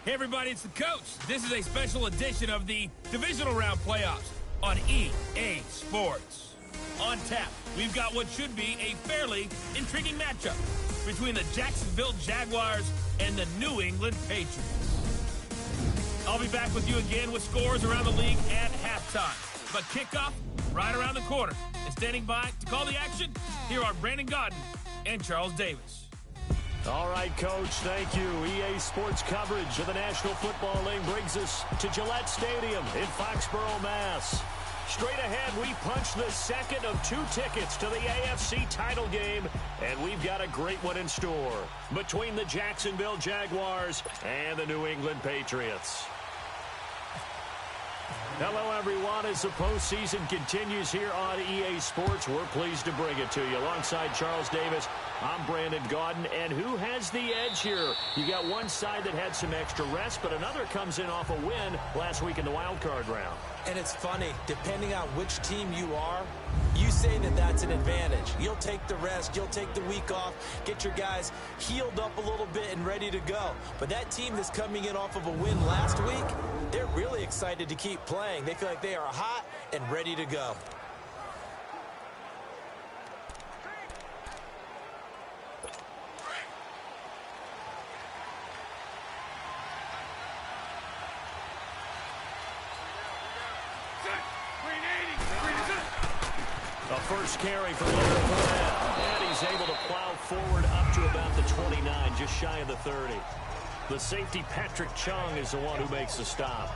Hey everybody, it's the coach. This is a special edition of the Divisional Round Playoffs on EA Sports. On tap, we've got what should be a fairly intriguing matchup between the Jacksonville Jaguars and the New England Patriots. I'll be back with you again with scores around the league at halftime. But kickoff right around the corner. And standing by to call the action, here are Brandon Gaudin and Charles Davis. All right, Coach, thank you. EA Sports coverage of the National Football League brings us to Gillette Stadium in Foxborough, Mass. Straight ahead, we punch the second of 2 tickets to the AFC title game, and we've got a great one in store between the Jacksonville Jaguars and the New England Patriots. Hello, everyone. As the postseason continues here on EA Sports, we're pleased to bring it to you. Alongside Charles Davis, I'm Brandon Gaudin. And who has the edge here? You got one side that had some extra rest, but another comes in off a win last week in the wild card round. And it's funny, depending on which team you are, you say that that's an advantage. You'll take the rest, you'll take the week off, get your guys healed up a little bit and ready to go. But that team that's coming in off of a win last week, they're really excited to keep playing. They feel like they are hot and ready to go. A first carry for Leonard Fournette, and he's able to plow forward up to about the 29, just shy of the 30. The safety, Patrick Chung, is the one who makes the stop.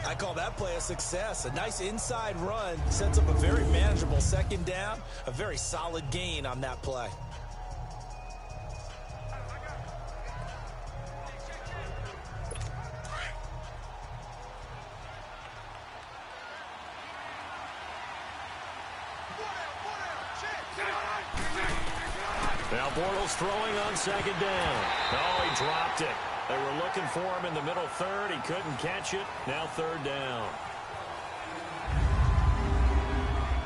I call that play a success. A nice inside run sets up a very manageable second down, a very solid gain on that play. Now Bortles throwing on second down. Oh, he dropped it. They were looking for him in the middle third. He couldn't catch it. Now third down.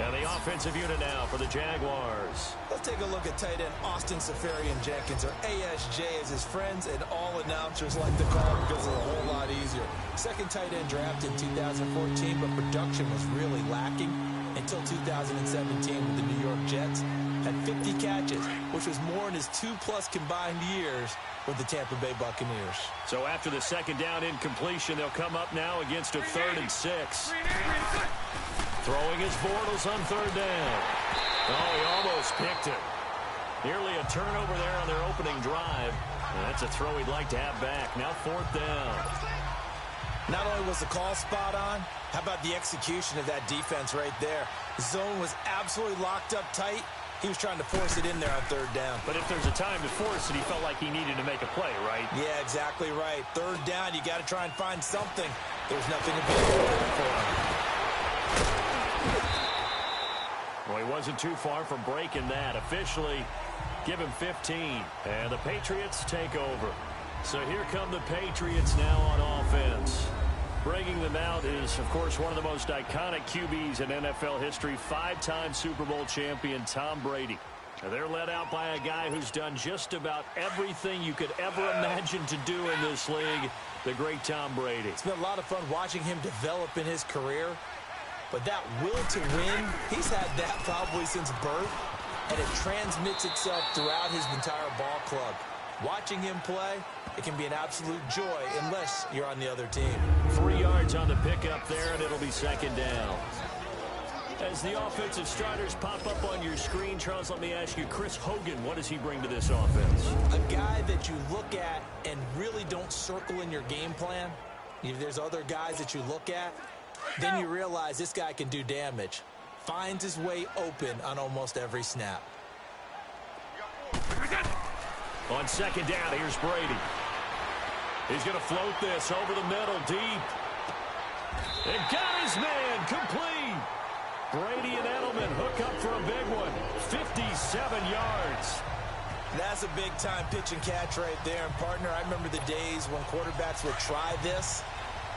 And the offensive unit now for the Jaguars. Let's take a look at tight end Austin Seferian-Jenkins, or ASJ as his friends and all announcers like to call him because it's a whole lot easier. Second tight end drafted in 2014, but production was really lacking until 2017 with the New York Jets. Had 50 catches, which was more in his 2+ combined years with the Tampa Bay Buccaneers. So after the second down incompletion, they'll come up now against a 3rd and 6. Throwing his Bortles on 3rd down. Oh, he almost picked it. Nearly a turnover there on their opening drive. And that's a throw he'd like to have back. Now 4th down. Not only was the call spot on, how about the execution of that defense right there? Zone was absolutely locked up tight. He was trying to force it in there on 3rd down. But if there's a time to force it, he felt like he needed to make a play, right? Yeah, exactly right. 3rd down, you got to try and find something. There's nothing available for him. Well, he wasn't too far from breaking that. Officially, give him 15. And the Patriots take over. So here come the Patriots now on offense. Bringing them out is, of course, one of the most iconic QBs in NFL history, 5-time Super Bowl champion Tom Brady. Now, they're led out by a guy who's done just about everything you could ever imagine to do in this league, the great Tom Brady. It's been a lot of fun watching him develop in his career. But that will to win, he's had that probably since birth, and it transmits itself throughout his entire ball club. Watching him play, it can be an absolute joy unless you're on the other team. 3 yards on the pickup there, and it'll be 2nd down. As the offensive starters pop up on your screen, Charles, let me ask you, Chris Hogan, what does he bring to this offense? A guy that you look at and really don't circle in your game plan. If there's other guys that you look at, then you realize this guy can do damage. Finds his way open on almost every snap. On 2nd down, here's Brady. He's going to float this over the middle, deep. And got his man, complete. Brady and Edelman hook up for a big one. 57 yards. That's a big-time pitch and catch right there. And, partner, I remember the days when quarterbacks would try this.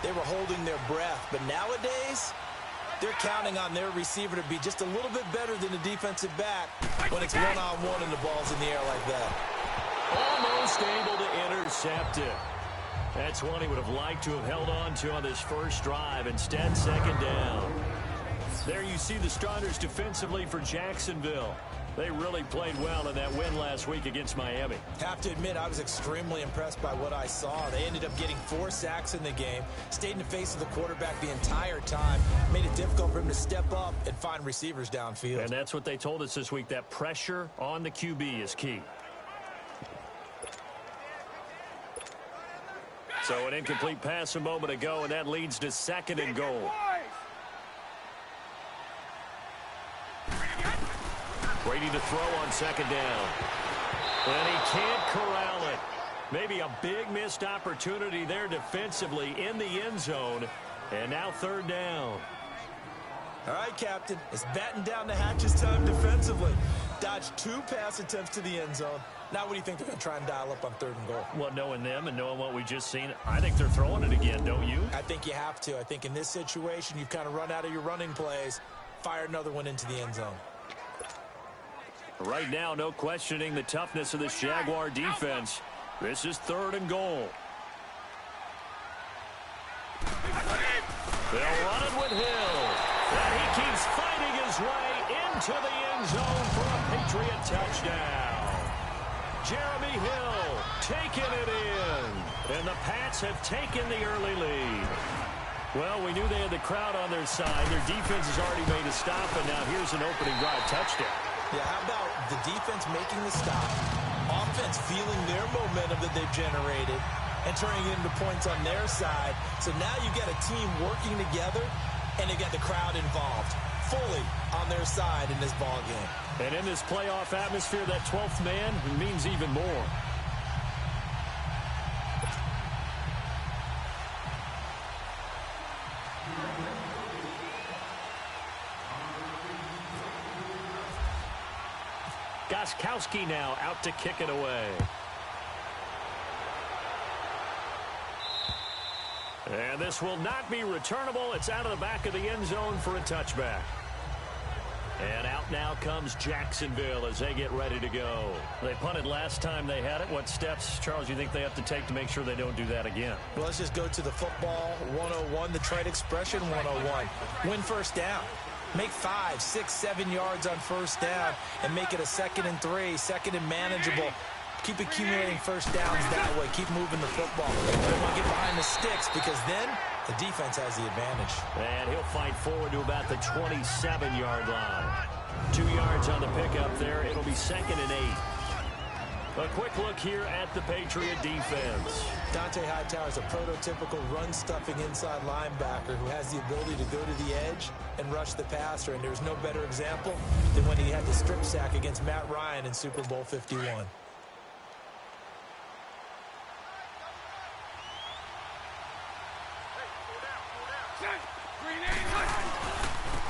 They were holding their breath. But nowadays, they're counting on their receiver to be just a little bit better than the defensive back when it's one-on-one and the ball's in the air like that. Almost able to intercept it. That's one he would have liked to have held on to on this first drive. Instead, 2nd down. There you see the starters defensively for Jacksonville. They really played well in that win last week against Miami. Have to admit, I was extremely impressed by what I saw. They ended up getting 4 sacks in the game, stayed in the face of the quarterback the entire time, made it difficult for him to step up and find receivers downfield. And that's what they told us this week, that pressure on the QB is key. So an incomplete pass a moment ago, and that leads to 2nd and goal. Brady to throw on 2nd down. And he can't corral it. Maybe a big missed opportunity there defensively in the end zone. And now 3rd down. All right, Captain. It's batten down the hatches time defensively. Dodged 2 pass attempts to the end zone. Now what do you think they're going to try and dial up on 3rd and goal? Well, knowing them and knowing what we just seen, I think they're throwing it again, don't you? I think you have to. I think in this situation, you've kind of run out of your running plays. Fire another one into the end zone. Right now, no questioning the toughness of this Jaguar defense. This is 3rd and goal. They'll run it with Hill. And he keeps fighting his way into the end zone for a Patriot touchdown. Jeremy Hill taking it in. And the Pats have taken the early lead. Well, we knew they had the crowd on their side. Their defense has already made a stop, and now here's an opening drive touchdown. Yeah, how about the defense making the stop, offense feeling their momentum that they've generated, and turning it into points on their side. So now you've got a team working together, and they've got the crowd involved, fully on their side in this ball game. And in this playoff atmosphere, that 12th man means even more. Gostkowski now out to kick it away. And this will not be returnable. It's out of the back of the end zone for a touchback. And out now comes Jacksonville as they get ready to go. They punted last time they had it. What steps, Charles, you think they have to take to make sure they don't do that again? Well, let's just go to the football 101, the trade expression 101. Win first down. Make 5, 6, 7 yards on first down and make it a 2nd and 3, 2nd and manageable. Keep accumulating first downs that way. Keep moving the football. Don't want to get behind the sticks because then the defense has the advantage. And he'll fight forward to about the 27-yard line. 2 yards on the pickup there. It'll be 2nd and 8. A quick look here at the Patriot defense. Dante Hightower is a prototypical run-stuffing inside linebacker who has the ability to go to the edge and rush the passer. And there's no better example than when he had the strip sack against Matt Ryan in Super Bowl 51.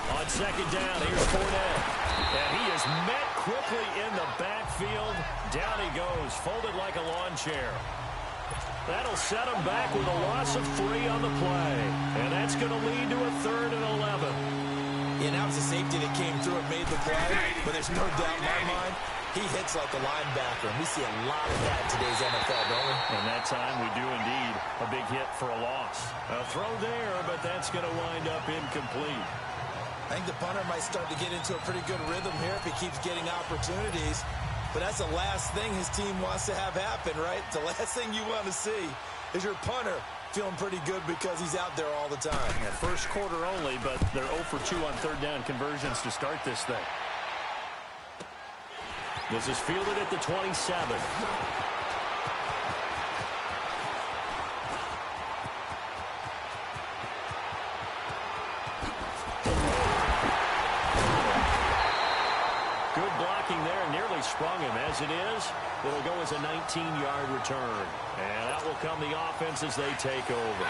On 2nd down, here's Fournette. And he is met quickly in the backfield. Down he goes, folded like a lawn chair. That'll set him back with a loss of 3 on the play. And that's going to lead to a 3rd and 11. Yeah, that was a safety that came through and made the play. But there's no doubt in my mind, he hits like a linebacker. And we see a lot of that in today's NFL, don't we? And that time we do indeed. A big hit for a loss. A throw there, but that's going to wind up incomplete. I think the punter might start to get into a pretty good rhythm here if he keeps getting opportunities. But that's the last thing his team wants to have happen, right? The last thing you want to see is your punter feeling pretty good because he's out there all the time. Yeah, first quarter only, but they're 0 for 2 on 3rd down conversions to start this thing. This is fielded at the 27. Good blocking there, nearly sprung him. As it is, it'll go as a 19-yard return. And out will come the offense as they take over.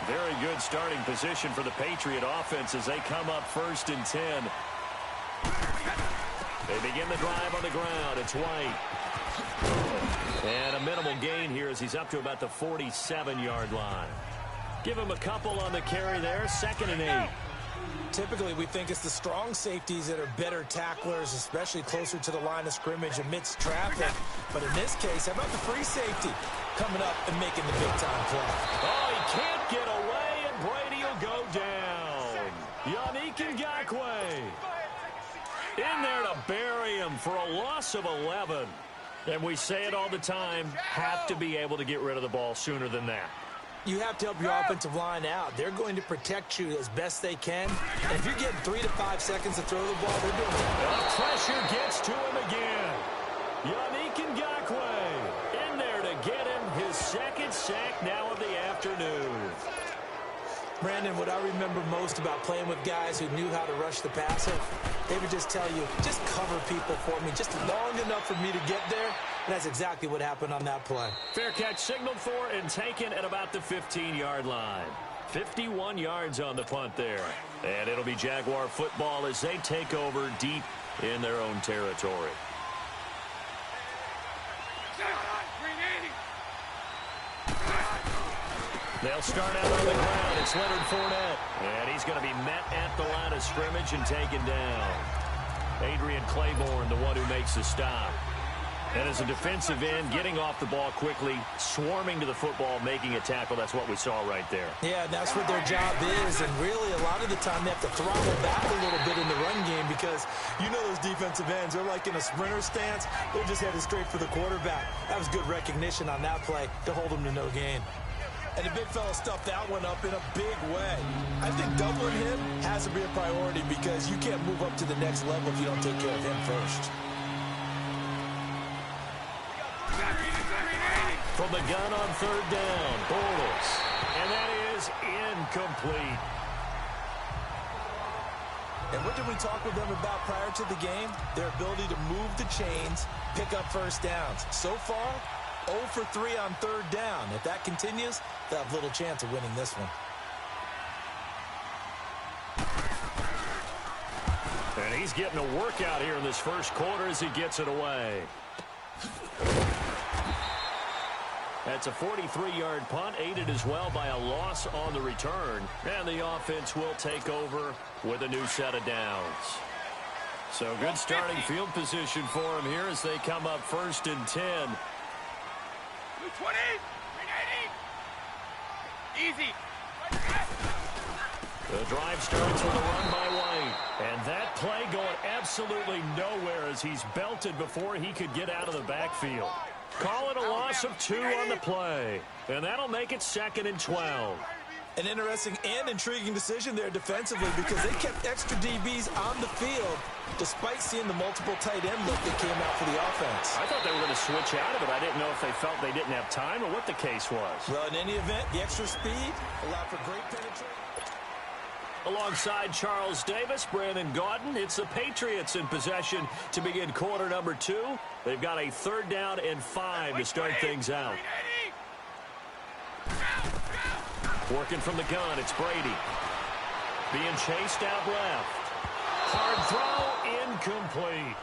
Very good starting position for the Patriot offense as they come up 1st and 10. They begin the drive on the ground. It's White. And a minimal gain here as he's up to about the 47-yard line. Give him a couple on the carry there. 2nd and 8. Typically, we think it's the strong safeties that are better tacklers, especially closer to the line of scrimmage amidst traffic. But in this case, how about the free safety coming up and making the big-time play? Oh, he can't get away, and Brady will go down. Yannick Ngakoue in there to bury him for a loss of 11. And we say it all the time, have to be able to get rid of the ball sooner than that. You have to help your offensive line out. They're going to protect you as best they can. And if you're getting 3 to 5 seconds to throw the ball, they're doing it. The pressure gets to him again. Yannick Ngakoue in there to get him his 2nd sack now of the afternoon. Brandon, what I remember most about playing with guys who knew how to rush the passer, they would just tell you, just cover people for me, just long enough for me to get there. And that's exactly what happened on that play. Fair catch signaled for and taken at about the 15-yard line. 51 yards on the punt there. And it'll be Jaguar football as they take over deep in their own territory. They'll start out on the ground. It's Leonard Fournette. And he's going to be met at the line of scrimmage and taken down. Adrian Claiborne, the one who makes the stop. And as a defensive end, getting off the ball quickly, swarming to the football, making a tackle. That's what we saw right there. Yeah, that's what their job is. And really, a lot of the time, they have to throttle back a little bit in the run game because you know those defensive ends, they're like in a sprinter stance. They're just headed straight for the quarterback. That was good recognition on that play to hold them to no gain. And the big fella stuffed that one up in a big way. I think doubling him has to be a priority because you can't move up to the next level if you don't take care of him first. From the gun on 3rd down, Bortles. And that is incomplete. And what did we talk with them about prior to the game? Their ability to move the chains, pick up first downs. So far, 0 for 3 on 3rd down. If that continues, they'll have little chance of winning this one. And he's getting a workout here in this first quarter as he gets it away. That's a 43-yard punt, aided as well by a loss on the return. And the offense will take over with a new set of downs. So good starting field position for him here as they come up 1st and 10. 220, 380. Easy. The drive starts with a run by White. And that play going absolutely nowhere as he's belted before he could get out of the backfield. Call it a loss of 2 on the play. And that'll make it 2nd and 12. An interesting and intriguing decision there defensively because they kept extra DBs on the field despite seeing the multiple tight end look that came out for the offense. I thought they were going to switch out of it. I didn't know if they felt they didn't have time or what the case was. Well, in any event, the extra speed allowed for great penetration. Alongside Charles Davis, Brandon Gaudin, it's the Patriots in possession to begin quarter number 2. They've got a 3rd down and 5 to start things out. Working from the gun, it's Brady. Being chased out left. Hard throw, incomplete.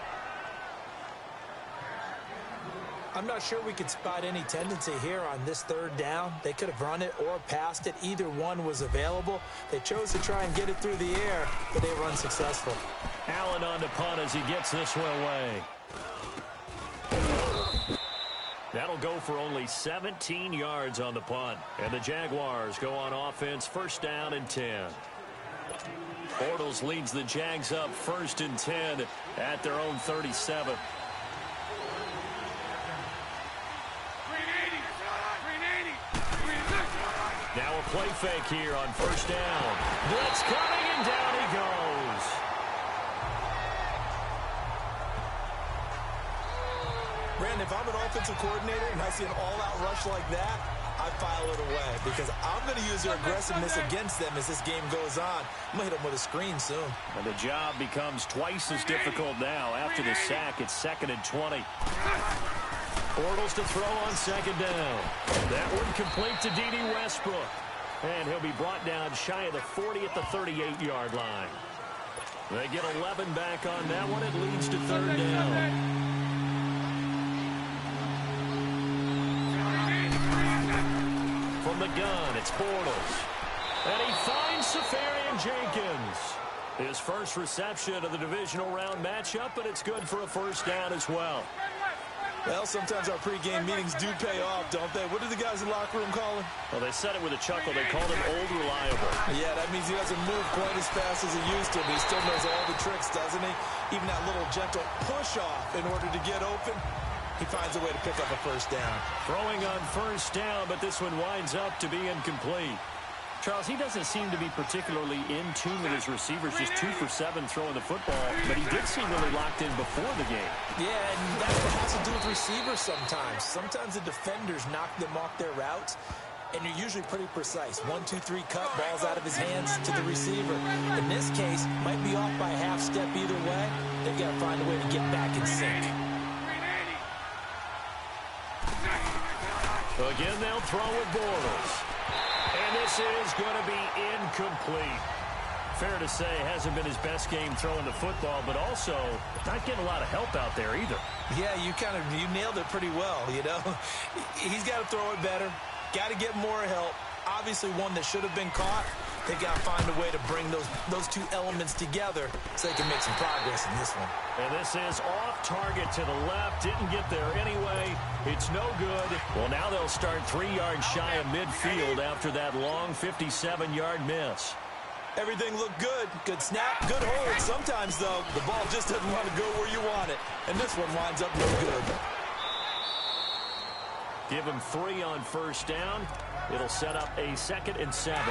I'm not sure we could spot any tendency here on this 3rd down. They could have run it or passed it. Either one was available. They chose to try and get it through the air, but they were unsuccessful. Allen on to punt as he gets this one away. That'll go for only 17 yards on the punt. And the Jaguars go on offense 1st down and 10. Bortles leads the Jags up 1st and 10 at their own 37. Now a play fake here on 1st down. Blitz coming and down he goes. Brandon, if I'm an offensive coordinator and I see an all-out rush like that, I file it away because I'm going to use their aggressiveness against them as this game goes on. I'm going to hit them with a screen soon. And the job becomes twice as difficult now. After the sack, it's 2nd and 20. Bortles to throw on 2nd down. That one complete to D.D. Westbrook. And he'll be brought down shy of the 40 at the 38-yard line. They get 11 back on that one. It leads to 3rd down. From the gun, it's Bortles. And he finds Safarian Jenkins. His first reception of the divisional round matchup, but it's good for a 1st down as well. Well, sometimes our pregame meetings do pay off, don't they? What do the guys in the locker room call him? Well, they said it with a chuckle. They called him Old Reliable. Yeah, that means he doesn't move quite as fast as he used to, but he still knows all the tricks, doesn't he? Even that little gentle push-off in order to get open. He finds a way to pick up a 1st down. Throwing on 1st down, but this one winds up to be incomplete. Charles, he doesn't seem to be particularly in tune with his receivers, just 2 for 7 throwing the football, but he did seem really locked in before the game. Yeah, and that's what has to do with receivers sometimes. Sometimes the defenders knock them off their routes, and you're usually pretty precise. 1, 2, 3 cut, balls out of his hands to the receiver. In this case, might be off by a half step either way. They've got to find a way to get back in sync. So again, they'll throw with Bortles. And this is going to be incomplete. Fair to say, hasn't been his best game throwing the football, but also not getting a lot of help out there either. Yeah, you nailed it pretty well, you know. He's got to throw it better. Got to get more help. Obviously one that should have been caught. They've got to find a way to bring those 2 elements together so they can make some progress in this one. And this is off target to the left. Didn't get there anyway. It's no good. Well, now they'll start 3 yards shy of midfield after that long 57-yard miss. Everything looked good. Good snap, good hold. Sometimes, though, the ball just doesn't want to go where you want it. And this one winds up no good. Give him 3 on 1st down. It'll set up a 2nd and 7.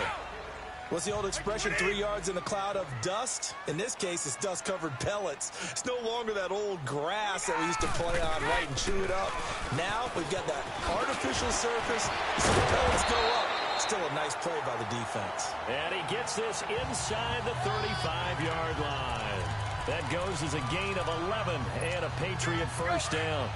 What's the old expression, 3 yards in a cloud of dust? In this case, it's dust-covered pellets. It's no longer that old grass that we used to play on, right, and chew it up. Now, we've got that artificial surface, so the pellets go up. Still a nice play by the defense. And he gets this inside the 35-yard line. That goes as a gain of 11 and a Patriot 1st down.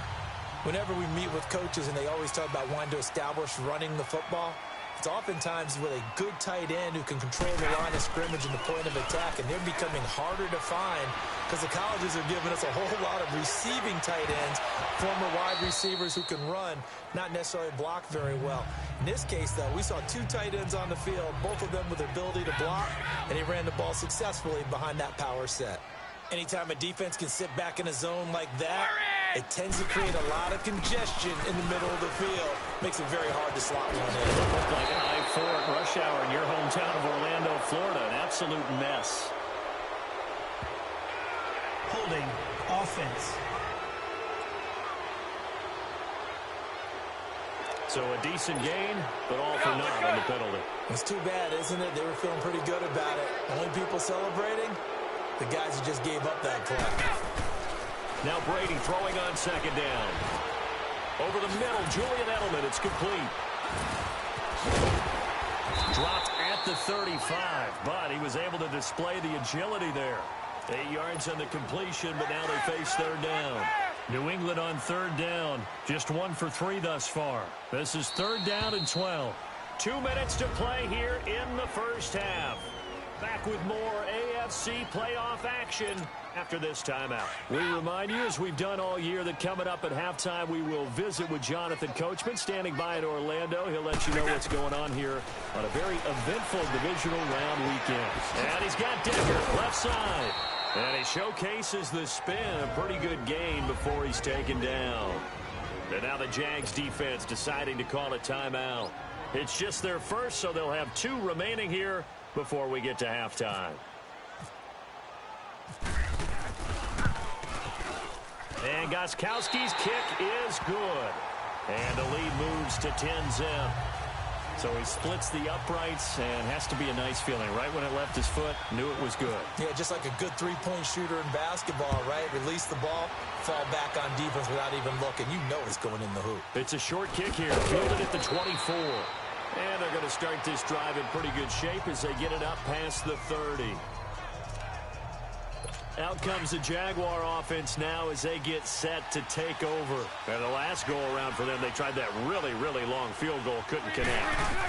Whenever we meet with coaches and they always talk about wanting to establish running the football, it's oftentimes with a good tight end who can control the line of scrimmage and the point of attack, and they're becoming harder to find because the colleges are giving us a whole lot of receiving tight ends, former wide receivers who can run, not necessarily block very well. In this case, though, we saw 2 tight ends on the field, both of them with the ability to block, and he ran the ball successfully behind that power set. Anytime a defense can sit back in a zone like that, it tends to create a lot of congestion in the middle of the field. Makes it very hard to slot one in. It looked like an I-4 rush hour in your hometown of Orlando, Florida. An absolute mess. Holding offense. So a decent gain, but all for naught on the penalty. It's too bad, isn't it? They were feeling pretty good about it. Only people celebrating, the guys who just gave up that play. Now Brady throwing on second down. Over the middle, Julian Edelman. It's complete. Dropped at the 35, but he was able to display the agility there. 8 yards on the completion, but now they face third down. New England on third down. Just 1 for 3 thus far. This is third down and 12. 2 minutes to play here in the first half. Back with more AFC playoff action after this timeout. We remind you, as we've done all year, that coming up at halftime, we will visit with Jonathan Coachman, standing by in Orlando. He'll let you know what's going on here on a very eventful divisional round weekend. And he's got Decker left side. And he showcases the spin. A pretty good gain before he's taken down. And now the Jags defense deciding to call a timeout. It's just their first, so they'll have 2 remaining here before we get to halftime. And Gostkowski's kick is good. And the lead moves to 10-zip. So he splits the uprights and has to be a nice feeling. Right when it left his foot, knew it was good. Yeah, just like a good three-point shooter in basketball, right? Release the ball, fall back on defense without even looking. You know it's going in the hoop. It's a short kick here, fielded at the 24. And they're going to start this drive in pretty good shape as they get it up past the 30. Out comes the Jaguar offense now as they get set to take over. And the last go-around for them, they tried that really, really long field goal, couldn't connect.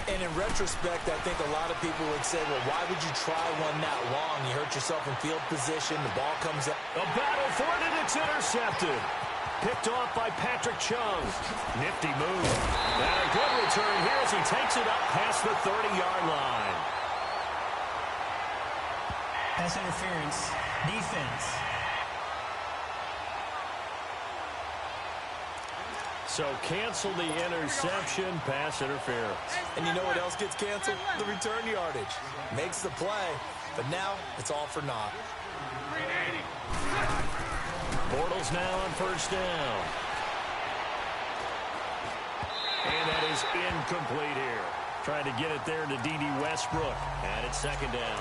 And in retrospect, I think a lot of people would say, well, why would you try one that long? You hurt yourself in field position, the ball comes up. A battle for it, and it's intercepted. Picked off by Patrick Chung. Nifty move. And a good return here as he takes it up past the 30-yard line. Pass interference. Defense. So cancel the interception, pass interference. And you know what else gets canceled? The return yardage. Makes the play, but now it's all for naught. Bortles now on first down. And that is incomplete here. Trying to get it there to D.D. Westbrook. And it's second down.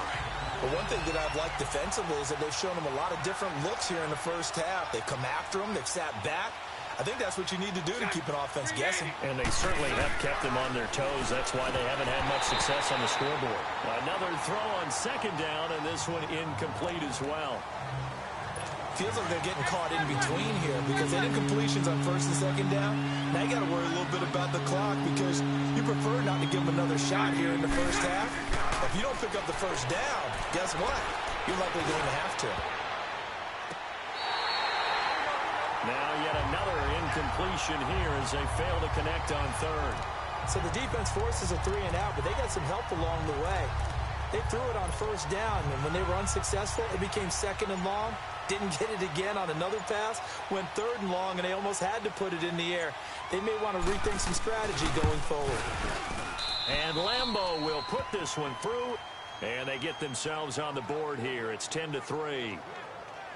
But one thing that I've liked defensively is that they've shown them a lot of different looks here in the first half. They've come after them. They've sat back. I think that's what you need to do to keep an offense guessing. And they certainly have kept them on their toes. That's why they haven't had much success on the scoreboard. Another throw on second down, and this one incomplete as well. Feels like they're getting caught in between here because they did completions on first and second down. Now you got to worry a little bit about the clock because you prefer not to give them another shot here in the first half. If you don't pick up the first down, guess what? You're likely going to have to. Now yet another incompletion here as they fail to connect on third. So the defense forces a 3-and-out, but they got some help along the way. They threw it on first down, and when they were unsuccessful, it became second and long. Didn't get it again on another pass. Went third and long, and they almost had to put it in the air. They may want to rethink some strategy going forward. And Lambeau will put this one through, and they get themselves on the board here. It's 10-3.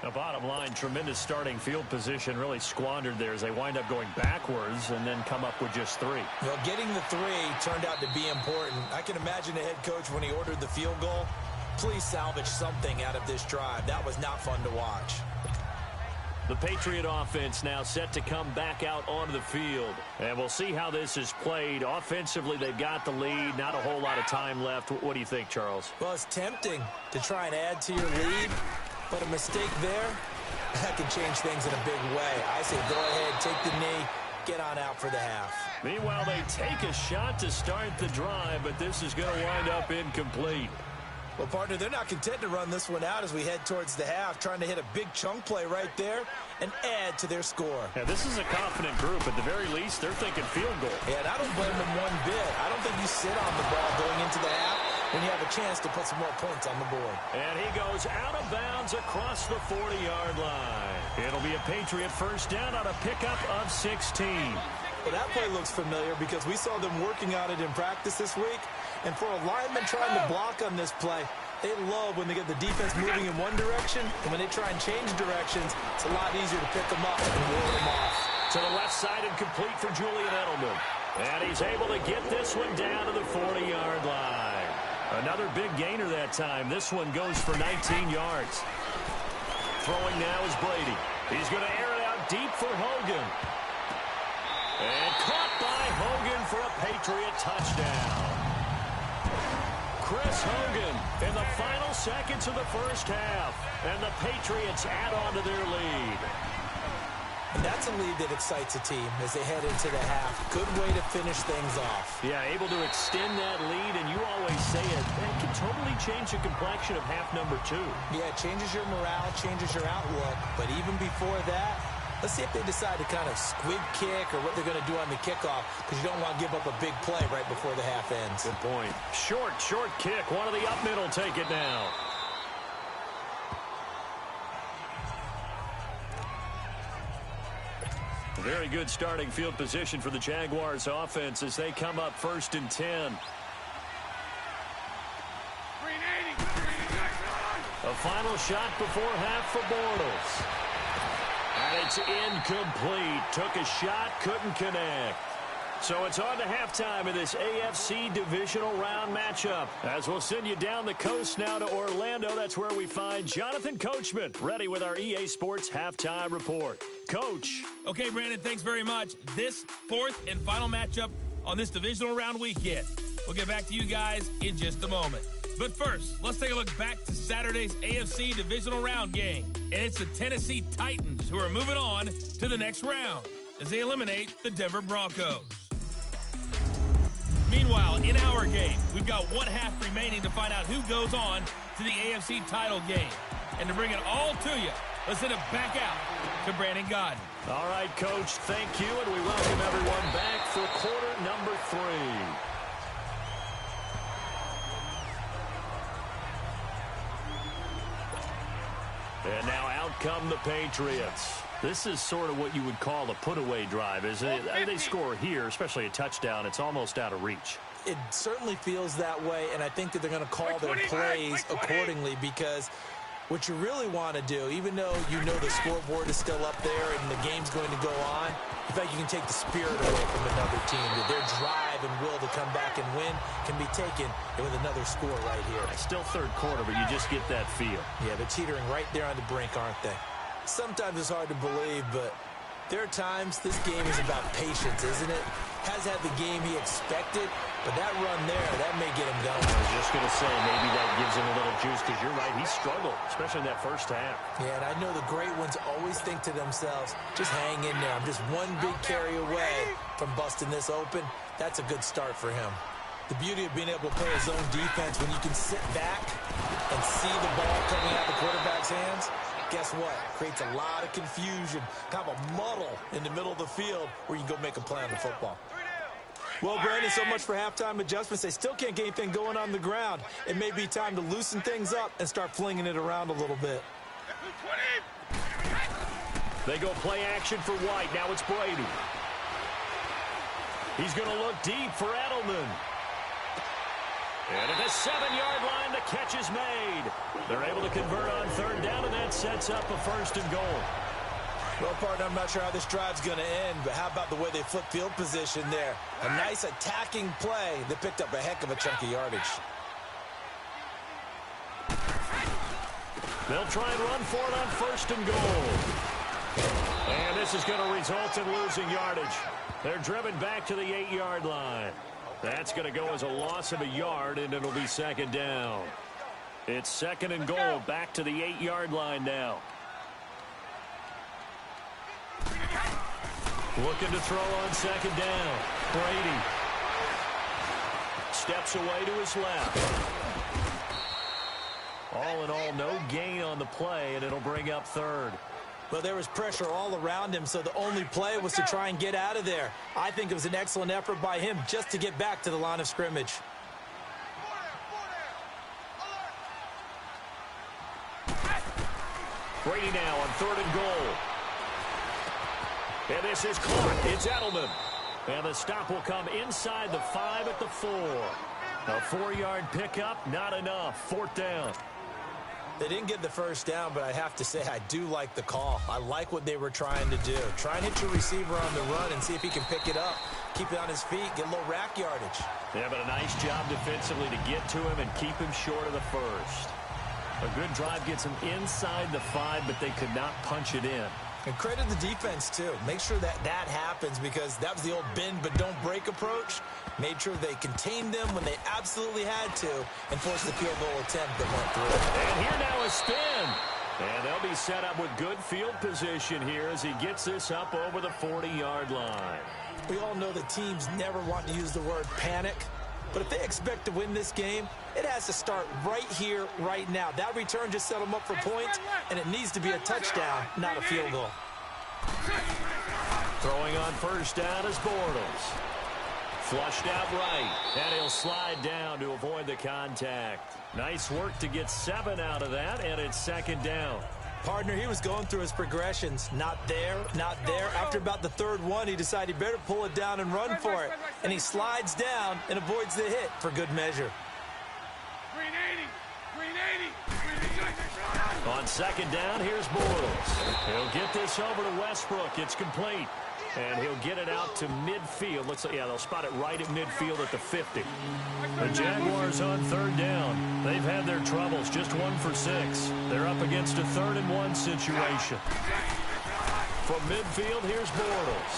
The bottom line, tremendous starting field position, really squandered there as they wind up going backwards and then come up with just 3. Well, getting the 3 turned out to be important. I can imagine the head coach when he ordered the field goal. Please salvage something out of this drive. That was not fun to watch. The Patriot offense now set to come back out onto the field. And we'll see how this is played. Offensively, they've got the lead. Not a whole lot of time left. What do you think, Charles? Well, it's tempting to try and add to your lead. But a mistake there, that can change things in a big way. I say go ahead, take the knee, get on out for the half. Meanwhile, they take a shot to start the drive, but this is going to wind up incomplete. Well, partner, they're not content to run this one out as we head towards the half, trying to hit a big chunk play right there and add to their score. Yeah, this is a confident group. At the very least, they're thinking field goal. Yeah, and I don't blame them one bit. I don't think you sit on the ball going into the half when you have a chance to put some more points on the board. And he goes out of bounds across the 40-yard line. It'll be a Patriot first down on a pickup of 16. Well, that play looks familiar because we saw them working on it in practice this week. And for a lineman trying to block on this play, they love when they get the defense moving in one direction, and when they try and change directions, it's a lot easier to pick them up and ward them off. To the left side and complete for Julian Edelman. And he's able to get this one down to the 40-yard line. Another big gainer that time. This one goes for 19 yards. Throwing now is Brady. He's going to air it out deep for Hogan. And caught by Hogan for a Patriot touchdown. Chris Hogan in the final seconds of the first half. And the Patriots add on to their lead. And that's a lead that excites a team as they head into the half. Good way to finish things off. Yeah, able to extend that lead, and you always say it can totally change the complexion of half number 2. Yeah, it changes your morale, changes your outlook. But even before that, let's see if they decide to kind of squib kick or what they're going to do on the kickoff, because you don't want to give up a big play right before the half ends. Good point. Short kick. One of the up middle take it now. Very good starting field position for the Jaguars offense as they come up 1st and 10. A final shot before half for Bortles. And it's incomplete. Took a shot, couldn't connect. So it's on to halftime of this AFC divisional round matchup. As we'll send you down the coast now to Orlando. That's where we find Jonathan Coachman, ready with our EA Sports halftime report. Coach. Okay, Brandon, thanks very much. This 4th and final matchup on this divisional round weekend. We'll get back to you guys in just a moment. But first, let's take a look back to Saturday's AFC divisional round game. And it's the Tennessee Titans who are moving on to the next round as they eliminate the Denver Broncos. Meanwhile, in our game, we've got one half remaining to find out who goes on to the AFC title game. And to bring it all to you, let's send it back out to Brandon Godden. All right, Coach, thank you, and we welcome everyone back for quarter number 3. And now out come the Patriots. This is sort of what you would call a put-away drive, isn't it? They score here, especially a touchdown. It's almost out of reach. It certainly feels that way, and I think that they're going to call their plays accordingly, because what you really want to do, even though you know the scoreboard is still up there and the game's going to go on, in fact, you can take the spirit away from another team. Their drive and will to come back and win can be taken with another score right here. It's still third quarter, but you just get that feel. Yeah, they're teetering right there on the brink, aren't they? Sometimes it's hard to believe, but there are times this game is about patience, isn't it? Has had the game he expected, but that run there, that may get him going. I was just going to say, maybe that gives him a little juice, because you're right, he struggled, especially in that first half. Yeah, and I know the great ones always think to themselves, just hang in there. I'm just one big carry away from busting this open. That's a good start for him. The beauty of being able to play his own defense when you can sit back and see the ball coming out of the quarterback's hands, guess what? Creates a lot of confusion, kind of a muddle in the middle of the field where you can go make a play on the football. Well, Brandon, so much for halftime adjustments. They still can't get anything going on the ground. It may be time to loosen things up and start flinging it around a little bit. They go play action for White. Now it's Brady. He's going to look deep for Edelman. And at the 7-yard line, the catch is made. They're able to convert on third down, and that sets up a 1st and goal. Well, partner, I'm not sure how this drive's going to end, but how about the way they flip field position there? A nice attacking play that picked up a heck of a chunk of yardage. They'll try and run for it on 1st and goal. And this is going to result in losing yardage. They're driven back to the 8-yard line. That's going to go as a loss of a yard, and it'll be 2nd down. It's 2nd and goal, back to the 8-yard line now. Looking to throw on 2nd down. Brady steps away to his left. All in all, no gain on the play, and it'll bring up 3rd. Well, there was pressure all around him, so the only play was to try and get out of there. I think it was an excellent effort by him just to get back to the line of scrimmage. Brady now on 3rd and goal. And this is caught. It's Edelman. And the stop will come inside the 5 at the 4. A 4-yard pickup, not enough. 4th down. They didn't get the first down, but I have to say I do like the call. I like what they were trying to do. Try and hit your receiver on the run and see if he can pick it up. Keep it on his feet, get a little rack yardage. Yeah, but a nice job defensively to get to him and keep him short of the first. A good drive gets him inside the 5, but they could not punch it in. And credit the defense, too. Make sure that happens because that was the old bend but don't break approach. Made sure they contained them when they absolutely had to and forced the field goal attempt that went through. And here now a spin. And they'll be set up with good field position here as he gets this up over the 40-yard line. We all know that teams never want to use the word panic. But if they expect to win this game, it has to start right here, right now. That return just set them up for points, and it needs to be a touchdown, not a field goal. Throwing on 1st down is Bortles. Flushed out right, and he'll slide down to avoid the contact. Nice work to get 7 out of that, and it's 2nd down. Partner, he was going through his progressions. Not there, not there. After about the 3rd one, he decided he better pull it down and run for it. And he slides down and avoids the hit for good measure. On 2nd down, here's Bortles. He'll get this over to Westbrook. It's complete. And he'll get it out to midfield. Looks like, yeah, they'll spot it right at midfield at the 50. The Jaguars on 3rd down. They've had their troubles, just 1 for 6. They're up against a 3rd and 1 situation. From midfield, here's Bortles.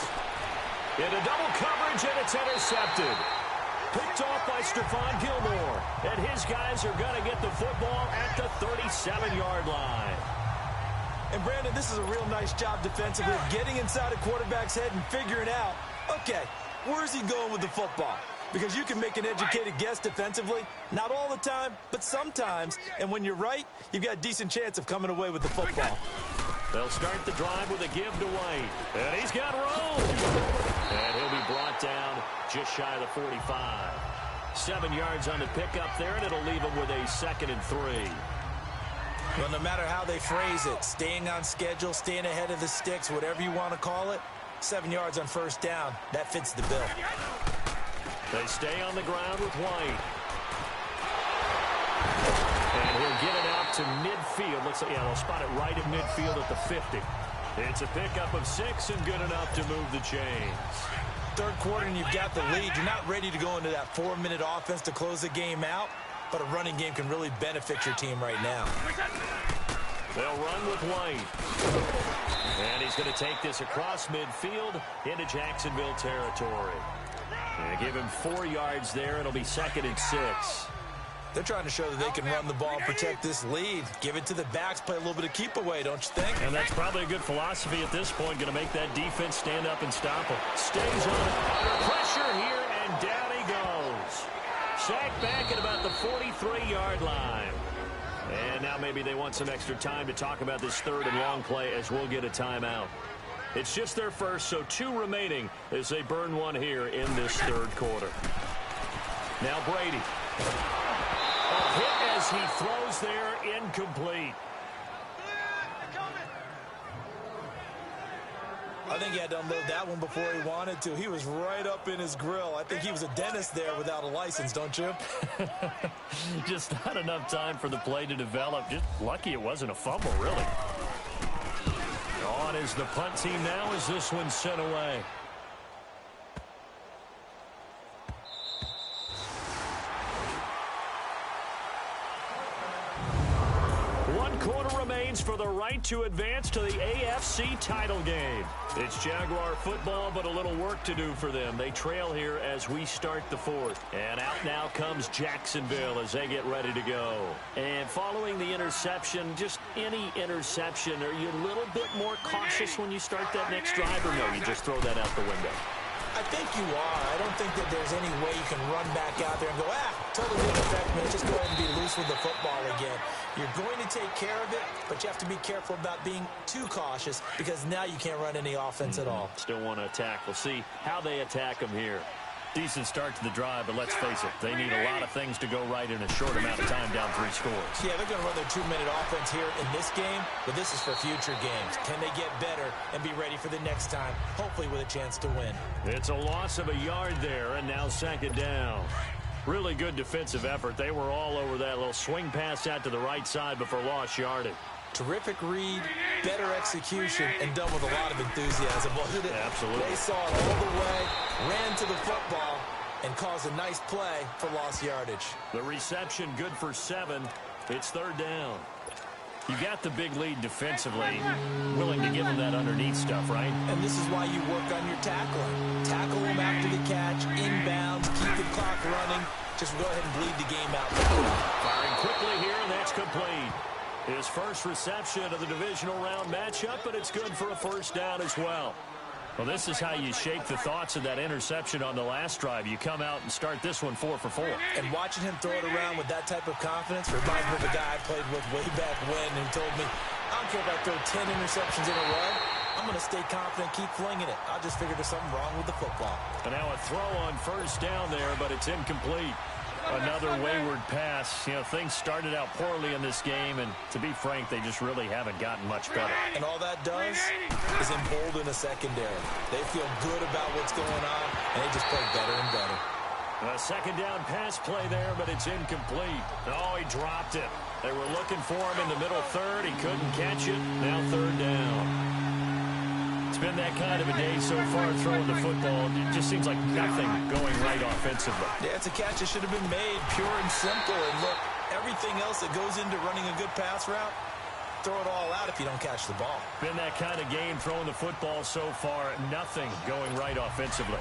Into double coverage, and it's intercepted. Picked off by Stephon Gilmore. And his guys are going to get the football at the 37-yard line. And, Brandon, this is a real nice job defensively, getting inside a quarterback's head and figuring out, okay, where's he going with the football? Because you can make an educated guess defensively, not all the time, but sometimes. And when you're right, you've got a decent chance of coming away with the football. They'll start the drive with a give to White. And he's got room. And he'll be brought down just shy of the 45. 7 yards on the pickup there, and it'll leave him with a 2nd and 3. Well, no matter how they phrase it, staying on schedule, staying ahead of the sticks, whatever you want to call it, 7 yards on 1st down, that fits the bill. They stay on the ground with White. And he'll get it out to midfield. Looks like, yeah, they'll spot it right at midfield at the 50. It's a pickup of 6 and good enough to move the chains. 3rd quarter and you've got the lead. You're not ready to go into that 4-minute offense to close the game out. But a running game can really benefit your team right now. They'll run with White. And he's going to take this across midfield into Jacksonville territory. And give him 4 yards there. It'll be 2nd and 6. They're trying to show that they can run the ball and protect this lead. Give it to the backs, play a little bit of keep away, don't you think? And that's probably a good philosophy at this point. Going to make that defense stand up and stop him. Stays on under pressure here, and down he goes. Sacked back at about the 43-yard line. And now maybe they want some extra time to talk about this 3rd and long play as we'll get a timeout. It's just their first, so 2 remaining as they burn 1 here in this 3rd quarter. Now Brady. A hit as he throws there, incomplete. I think he had to unload that one before he wanted to. He was right up in his grill. I think he was a dentist there without a license, don't you? Just not enough time for the play to develop. Just lucky it wasn't a fumble, really. On is the punt team now as this one's sent away. Quarter remains for the right to advance to the AFC title game. It's Jaguar football, but a little work to do for them. They trail here as we start the 4th. And out now comes Jacksonville as they get ready to go. And following the interception, just any interception, are you a little bit more cautious when you start that next drive, or no, you just throw that out the window? I think you are. I don't think that there's any way you can run back out there and go, totally didn't affect me. Just go ahead and be loose with the football again. You're going to take care of it, but you have to be careful about being too cautious because now you can't run any offense at all. Still want to attack. We'll see how they attack them here. Decent start to the drive, but let's face it, they need a lot of things to go right in a short amount of time, down 3 scores. Yeah, they're going to run their 2-minute offense here in this game, but this is for future games. Can they get better and be ready for the next time, hopefully with a chance to win? It's a loss of a yard there, and now 2nd down. Really good defensive effort. They were all over that little swing pass out to the right side before lost yardage. Terrific read, better execution, and done with a lot of enthusiasm. Absolutely. They saw it all the way, ran to the football, and caused a nice play for lost yardage. The reception good for 7. It's 3rd down. You got the big lead defensively, willing to give them that underneath stuff, right? And this is why you work on your tackling. Tackle them after the catch, inbounds, keep the clock running. Just go ahead and bleed the game out. Firing quickly here, and that's complete. His first reception of the divisional round matchup, but it's good for a 1st down as well. Well, this is how you shake the thoughts of that interception on the last drive. You come out and start this one 4 for 4. And watching him throw it around with that type of confidence reminds me of a guy I played with way back when who told me, I don't care if I throw 10 interceptions in a row. I'm going to stay confident, keep flinging it. I just figured there's something wrong with the football. And now a throw on 1st down there, but it's incomplete. Another wayward pass. You know, things started out poorly in this game, and to be frank, they just really haven't gotten much better. And all that does is embolden a secondary. They feel good about what's going on, and they just play better and better. A 2nd down pass play there, but it's incomplete. Oh, he dropped it. They were looking for him in the middle 3rd. He couldn't catch it. Now 3rd down. It's been that kind of a day so far throwing the football. It just seems like nothing going right offensively. Yeah, it's a catch that should have been made, pure and simple. And look, everything else that goes into running a good pass route, throw it all out if you don't catch the ball. Been that kind of game throwing the football so far. Nothing going right offensively.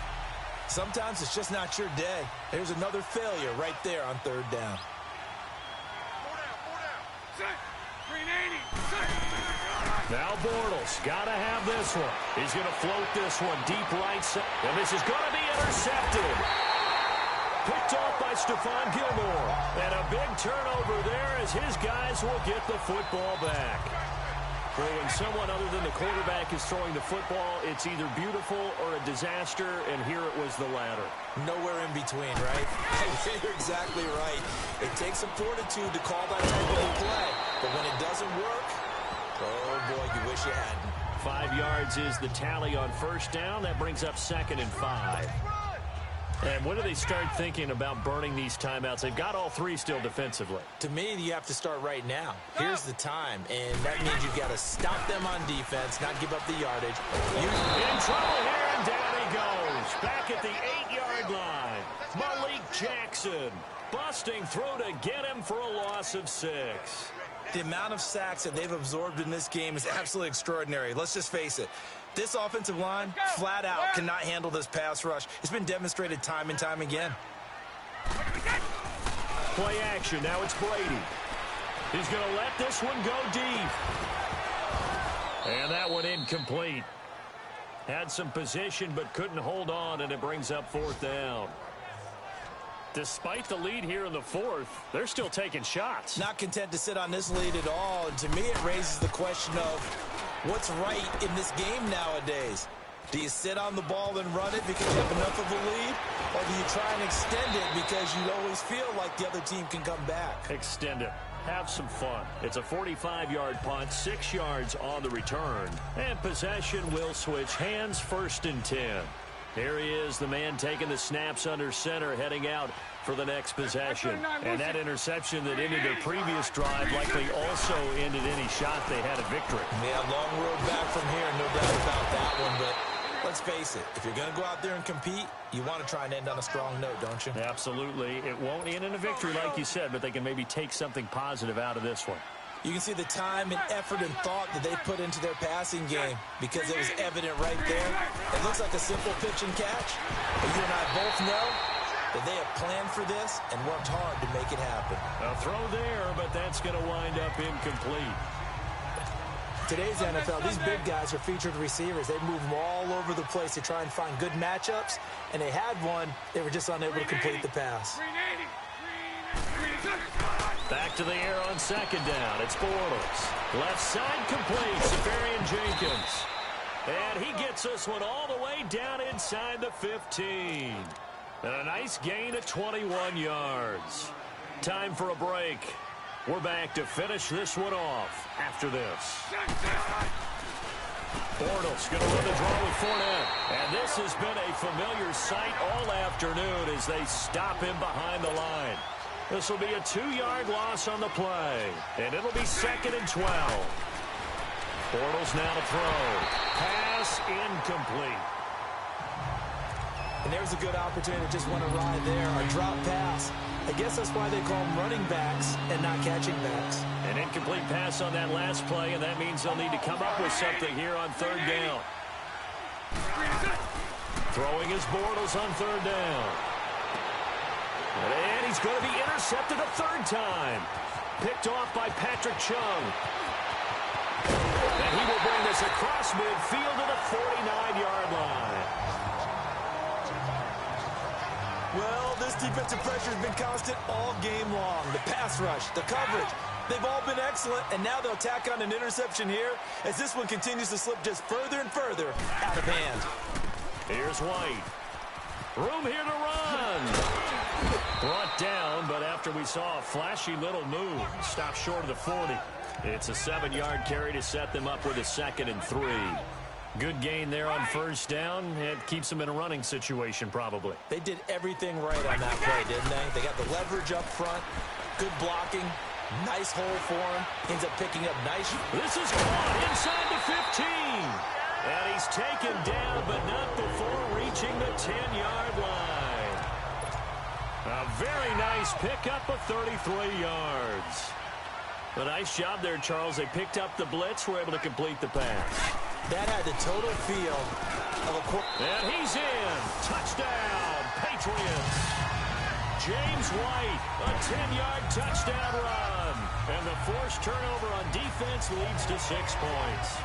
Sometimes it's just not your day. There's another failure right there on 3rd down. 4 down. 380. Now Bortles got to have this one. He's going to float this one deep right side. And this is going to be intercepted. Picked off by Stephon Gilmore. And a big turnover there as his guys will get the football back. Well, when someone other than the quarterback is throwing the football, it's either beautiful or a disaster, and here it was the latter. Nowhere in between, right? You're exactly right. It takes some fortitude to call that type of a play. But when it doesn't work, oh, boy, you wish you hadn't. 5 yards is the tally on 1st down. That brings up 2nd and 5. And when do they start thinking about burning these timeouts? They've got all 3 still defensively. To me, you have to start right now. Here's the time, and that means you've got to stop them on defense, not give up the yardage. In trouble here, and down he goes. Back at the 8-yard line. Malik Jackson busting through to get him for a loss of 6. The amount of sacks that they've absorbed in this game is absolutely extraordinary. Let's just face it. This offensive line, flat out, cannot handle this pass rush. It's been demonstrated time and time again. Play action. Now it's Brady. He's going to let this one go deep. And that one incomplete. Had some position but couldn't hold on, and it brings up 4th down. Despite the lead here in the 4th, they're still taking shots. Not content to sit on this lead at all. And to me, it raises the question of what's right in this game nowadays. Do you sit on the ball and run it because you have enough of a lead? Or do you try and extend it because you always feel like the other team can come back? Extend it. Have some fun. It's a 45-yard punt, 6 yards on the return. And possession will switch hands, 1st and 10. Here he is, the man taking the snaps under center, heading out for the next possession. And that interception that ended their previous drive likely also ended any shot they had at victory. Yeah, long road back from here, no doubt about that one. But let's face it, if you're going to go out there and compete, you want to try and end on a strong note, don't you? Absolutely. It won't end in a victory like you said, but they can maybe take something positive out of this one. You can see the time and effort and thought that they put into their passing game because it was evident right there. It looks like a simple pitch and catch, but you and I both know that they have planned for this and worked hard to make it happen. A throw there, but that's going to wind up incomplete. Today's NFL, these big guys are featured receivers. They move them all over the place to try and find good matchups, and they had one. They were just unable to complete the pass. Back to the air on 2nd down. It's Bortles. Left side complete. Safarian Jenkins. And he gets this one all the way down inside the 15. And a nice gain of 21 yards. Time for a break. We're back to finish this one off after this. Bortles going to run the draw with Fournette. And this has been a familiar sight all afternoon as they stop him behind the line. This will be a 2-yard loss on the play. And it'll be 2nd and 12. Bortles now to throw. Pass incomplete. And there's a good opportunity to just want to ride there. A drop pass. I guess that's why they call them running backs and not catching backs. An incomplete pass on that last play, and that means they'll need to come up with something here on 3rd down. Throwing his Bortles on 3rd down. And he's going to be intercepted a 3rd time. Picked off by Patrick Chung. And he will bring this across midfield to the 49-yard line. Well, this defensive pressure has been constant all game long. The pass rush, the coverage, they've all been excellent, and now they'll tack on an interception here as this one continues to slip just further and further out of hand. Here's White. Room here to run. Brought down, but after we saw a flashy little move, stopped short of the 40. It's a 7-yard carry to set them up with a 2nd and 3. Good gain there on 1st down. It keeps them in a running situation, probably. They did everything right on that play, didn't they? They got the leverage up front, good blocking, nice hole for him. Ends up picking up nice. This is caught inside the 15. And he's taken down, but not before reaching the 10-yard line. A very nice pickup of 33 yards. A nice job there, Charles. They picked up the blitz, were able to complete the pass. That had the total feel of a quarter. And he's in. Touchdown, Patriots. James White, a 10-yard touchdown run. And the forced turnover on defense leads to 6 points.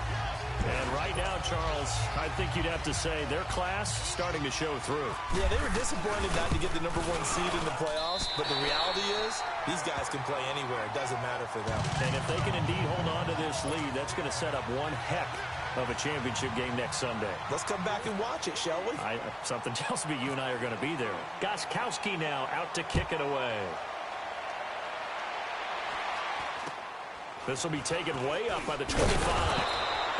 And right now, Charles, I think you'd have to say their class starting to show through. Yeah, they were disappointed not to get the #1 seed in the playoffs, but the reality is these guys can play anywhere. It doesn't matter for them. And if they can indeed hold on to this lead, that's going to set up one heck of a championship game next Sunday. Let's come back and watch it, shall we? Something tells me you and I are going to be there. Gostkowski now out to kick it away. This will be taken way up by the 25.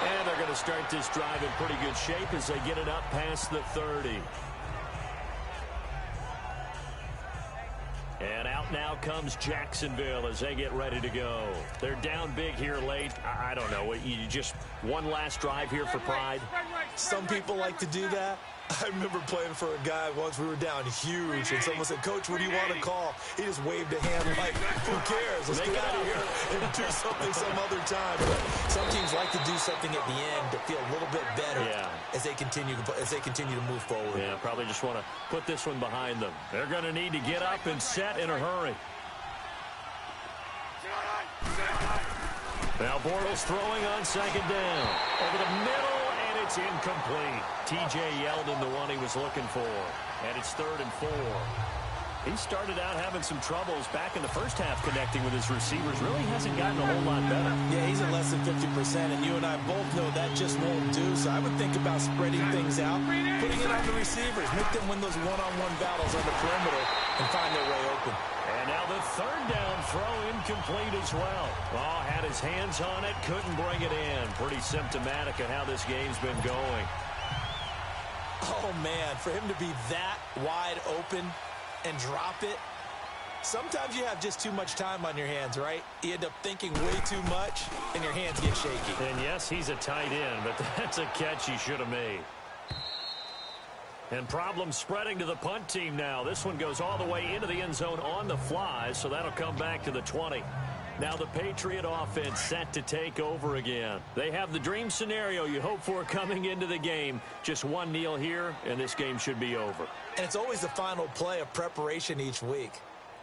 And they're going to start this drive in pretty good shape as they get it up past the 30. And out now comes Jacksonville as they get ready to go. They're down big here late. I don't know. You just one last drive here for pride? Some people like to do that. I remember playing for a guy once. We were down huge, and someone said, "Coach, what do you want to call?" He just waved a hand like, "Who cares? Let's get out of here and do something some other time." But some teams like to do something at the end to feel a little bit better as they continue to move forward. Yeah, probably just want to put this one behind them. They're going to need to get up and set in a hurry. Now Bortles throwing on 2nd down. Over the middle. It's incomplete. TJ Yeldon, the one he was looking for. And it's 3rd and 4. He started out having some troubles back in the first half connecting with his receivers. Really hasn't gotten a whole lot better. Yeah, he's at less than 50%, and you and I both know that just won't do. So I would think about spreading things out, putting it on the receivers, make them win those one-on-one battles on the perimeter and find their way open. And now the 3rd down throw incomplete as well. Oh, had his hands on it, couldn't bring it in. Pretty symptomatic of how this game's been going. Oh, man, for him to be that wide open and drop it. Sometimes you have just too much time on your hands, right? You end up thinking way too much, and your hands get shaky. And yes, he's a tight end, but that's a catch he should have made. And problems spreading to the punt team now. This one goes all the way into the end zone on the fly, so that'll come back to the 20. Now the Patriot offense set to take over again. They have the dream scenario you hope for coming into the game. Just one kneel here, and this game should be over. And it's always the final play of preparation each week.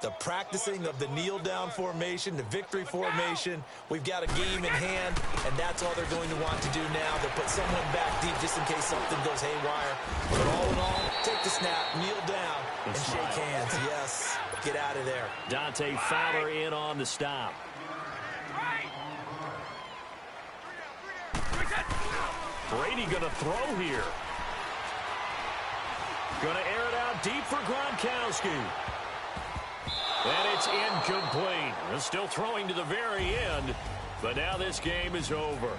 The practicing of the kneel-down formation, the victory formation. We've got a game in hand, and that's all they're going to want to do now. They'll put someone back deep just in case something goes haywire. But all in all, take the snap, kneel down, and shake hands. Yes, get out of there. Dante Fowler in on the stop. Brady going to throw here. Going to air it out deep for Gronkowski. And it's incomplete. They're still throwing to the very end, but now this game is over.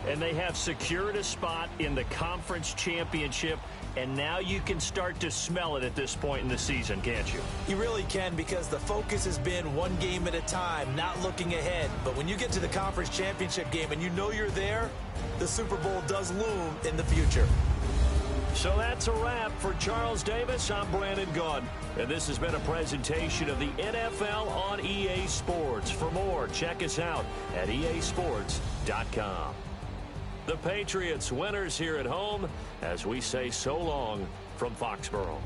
And they have secured a spot in the conference championship, and now you can start to smell it at this point in the season, can't you? You really can, because the focus has been one game at a time, not looking ahead. But when you get to the conference championship game and you know you're there, the Super Bowl does loom in the future. So that's a wrap for Charles Davis. I'm Brandon Gaudin, and this has been a presentation of the NFL on EA Sports. For more, check us out at easports.com. The Patriots winners here at home as we say so long from Foxborough.